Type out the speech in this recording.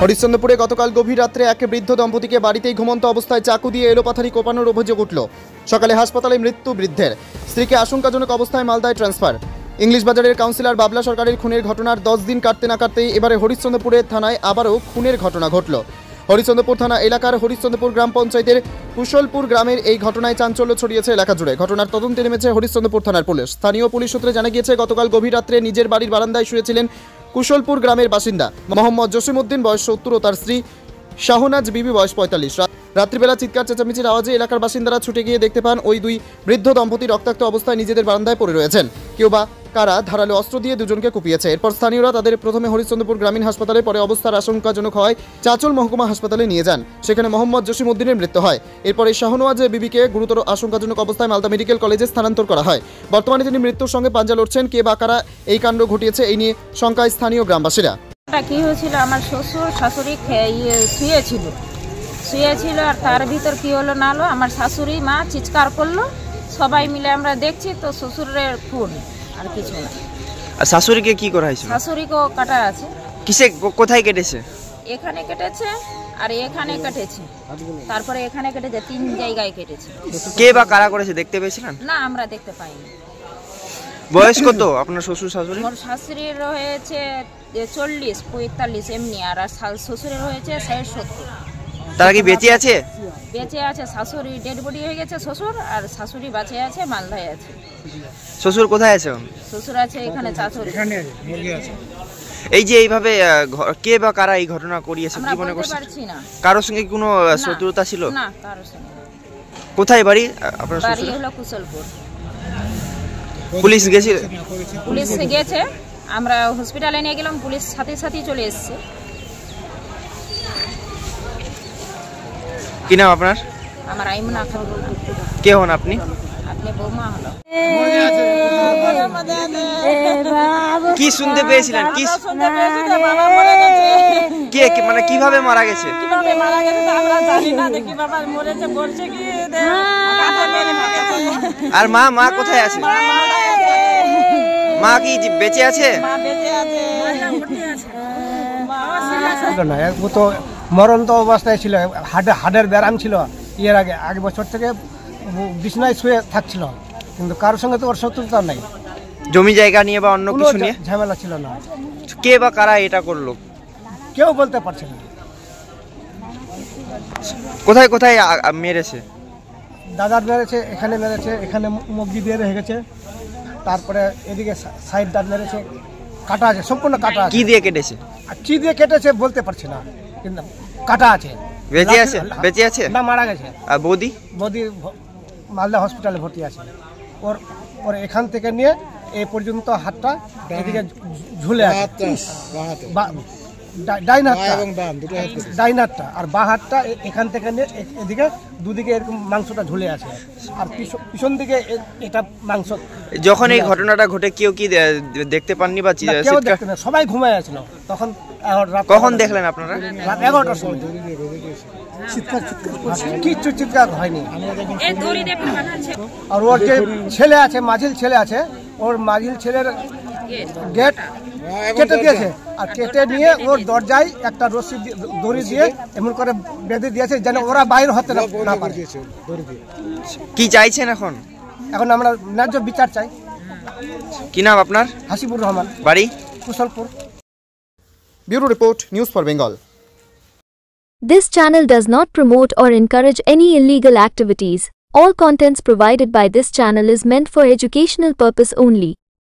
হরিশ্চন্দ্রপুরে গতকাল গভীর রাত্রে এক বৃদ্ধ দম্পতিকে বাড়িতেই ঘুমন্ত অবস্থায় চাকু দিয়ে এলোপাথারি কোপানোর অভিযোগ উঠল। সকালে হাসপাতালে মৃত্যু বৃদ্ধের, স্ত্রীকে আশঙ্কাজনক অবস্থায় মালদায় ট্রান্সফার। ইংলিশ বাজারের কাউন্সিলর বাবলা সরকারের খুনের ঘটনার 10 দিন কাটতে না কাটতেই এবারে হরিশ্চন্দ্রপুরের থানায় আবারও খুনের ঘটনা ঘটল। হরিশ্চন্দ্রপুর থানা এলাকার হরিশ্চন্দ্রপুর গ্রাম পঞ্চায়েতের কুশলপুর গ্রামের এই ঘটনায় চাঞ্চল্য ছড়িয়েছে এলাকা জুড়ে। ঘটনার তদন্তে নেমেছে হরিশ্চন্দ্রপুর থানার পুলিশ। স্থানীয় পুলিশ সূত্রে জানা গিয়েছে, গতকাল গভীর রাত্রে নিজের বাড়ির বারান্দায় শুয়েছিলেন কুশলপুর গ্রামের বাসিন্দা মোহাম্মদ জসিমউদ্দিন বয়স 70 ও তার স্ত্রী শাহনাজ বিবি বয়স 45। রাত্রিবেলা চিৎকার চেঁচামেচির আওয়াজে এলাকার বাসিন্দারা ছুটে গিয়ে দেখতে পান ওই দুই বৃদ্ধ দম্পতি রক্তাক্ত অবস্থায় নিজেদের বারান্দায় পড়ে রয়েছেন। কেউ বা কারা ধারালো অস্ত্র দিয়ে দুজনকে কুপিয়েছে। এরপর স্থানীয়রা তাদের প্রথমে হরিশ্চন্দ্রপুর গ্রামীণ হাসপাতালে, পরে অবস্থার আশঙ্কাজনক হওয়ায় চাঁচল মহকুমা হাসপাতালে নিয়ে যান। সেখানে মোহাম্মদ জসিমউদ্দিনের মৃত্যু হয়। এরপরে শাহনওয়াজ বিবিকে গুরুতর আশঙ্কাজনক অবস্থায় মালদা মেডিকেল কলেজে স্থানান্তর করা হয়। বর্তমানে তিনি মৃত্যুর সঙ্গে পাঞ্জা লড়ছেন। কে বা কারা এই কাণ্ড ঘটিয়েছে, এই নিয়ে শঙ্কায় স্থানীয় গ্রামবাসীরা। কি হয়েছিল, আমার শ্বশুর শাশুড়ি শুয়েছিল আর তার ভিতর কি হলো না হলো, আমার শাশুড়ি মা চিৎকার করলো, সবাই মিলে আমরা দেখছি তো শ্বশুরের খুন, আর কিছু না। আর শাশুড়িকে কি করা হয়েছিল? শাশুড়িকেও কাটা আছে। কিসে, কোথায় কেটেছে? এখানে কেটেছে আর এখানে কেটেছে, তারপরে এখানে কেটেছে, 3 জায়গায় কেটেছে। কে বা কারা করেছে দেখতে পেয়েছিলেন? না, আমরা দেখতে পাইনি। বয়স কত আপনার শ্বশুর শাশুড়ি? মোর শাশুড়ির হয়েছে 40-45 এমনি, আর শ্বশুরের হয়েছে 60-70। তারা কি বেঁচে আছে? বেঁচে আছে, শাশুড়ি ডেড বডি হয়ে গেছে শ্বশুর, আর শাশুড়ি বাঁচে আছে, মালদায় আছে। শ্বশুর কোথায় আছে? শ্বশুর আছে এখানে চাচল। এই যে এইভাবে কে বা কারা এই ঘটনা করিয়েছে কি মনে করছেন? পারছি না। কারোর সঙ্গে কোনো শত্রুতা ছিল? না, কারোর সঙ্গে। কোথায় বাড়ি আপনার বাড়ি শ্বশুর? হলো কুশলপুর। পুলিশ গেছে? পুলিশ গেছে, আমরা হসপিটালে নিয়ে গেলাম, পুলিশ সাথে সাথে চলে এসেছে। কি নাম আপনার? আমার আইমনা খাতুন। কে হন আপনি? আপনি বৌমা হলো। কি শুনতে পেয়েছিলেন? কি কে মানে কিভাবে মারা গেছে? আর মা কোথায় আছে? মা কি বেঁচে আছে? তো মরন্ত অবস্থায় ছিল, হাড়ের ব্যারাম ছিল। এর আগে বছর থেকে বিছনায় শুয়ে থাকছিল, কিন্তু কারোর সঙ্গে তো ওর শত্রুতা নাই। জমি জায়গা নিয়ে বা অন্য কিছু নিয়ে ঝামেলা ছিল না। কে বা কারা এটা করলো কেউ বলতে পারছে না। কোথায় কোথায় মেরেছে? দাদার মেরেছে, এখানে মেরেছে, এখানে মুগি দিয়ে রেখে গেছে, তারপরে এদিকে সাইড দাঁত মেরেছে, কাটা আছে, সম্পূর্ণ কাটা আছে। কি দিয়ে কেটেছে? কি দিয়ে কেটেছে বলতে পারছি না, কিন্তু কাটা আছে। বেঁচে আছে? বেঁচে আছে না, মারা গেছে। আর বৌদি মালদা হসপিটালে ভর্তি আছে। ওর এখান থেকে নিয়ে এই পর্যন্ত হাতটা এদিকে ঝুলে আছে, ডাইন হাতটা আর বাঁ হাতটা এখান থেকে নিয়ে এদিকে দুদিকে এরকম মাংসটা ঝুলে আছে, আর পিছন দিকে এটা মাংস। যখন এই ঘটনাটা ঘটে কেউ কি দেখতে পাননি বা কেউ দেখতে না, সবাই ঘুমায় আছিল তখন। কখন দেখলেন আপনারা? রাত 11টার সময়। কিচ্ছু চিৎকার হয়নি। আর ওর যে ছেলে আছে, মাঝিল ছেলে আছে, ওর মাঝিল ছেলের গেট কেটে দিয়েছে, আর কেটে নিয়ে ওর দরজায় একটা রশি দড়ি দিয়ে এমন করে বেঁধে দিয়েছে যেন ওরা বাইরে হতে না পারে। কি চাইছেন এখন? এখন আমরা ন্যায্য বিচার চাই। কি নাম আপনার? হাসিবুর রহমান, বাড়ি Kushalpur. Bureau report, news for Bengal. This channel does not promote or encourage any illegal activities. All contents provided by this channel is meant for educational purpose only.